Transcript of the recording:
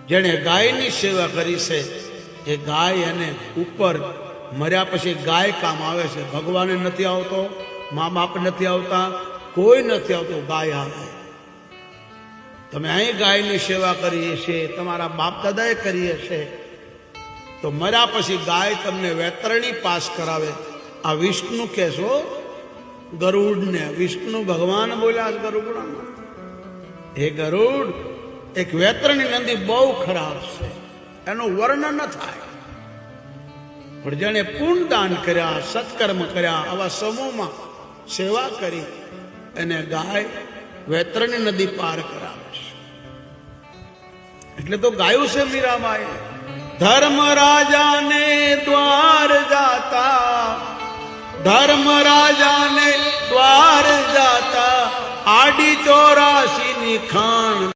જેણે ગાયની સેવા કરી છે એ ગાય એને ઉપર મર્યા પછી ગાય કામ આવે છે. ભગવાને નથી આવતો, મા બાપ નથી આવતા, કોઈ નથી આવતું, ગાય આવે. તમે અહીં ગાયની સેવા કરીએ છે, તમારા બાપ દાદાએ કરીએ છે, તો મર્યા પછી ગાય તમને વેતરણી પાસ કરાવે. આ વિષ્ણુ કહેશો ગરુડને, વિષ્ણુ ભગવાન બોલ્યા ગરુડમાં, હે ગરુડ, એક વેતરણી નદી બહુ ખરાબ છે, એનું વર્ણન ન થાય. પણ જેણે પુણ્યદાન કર્યા, સત્કર્મ કર્યા, આવા સમૂહમાં સેવા કરી, એને ગાય વેતરણી નદી પાર કરાવે છે. એટલે તો ગાયું છે મીરાબાઈ, ધર્મ રાજાને દ્વાર જાતા, ધર્મ રાજાને દ્વાર જાતા, આડી 84 ની ખાણ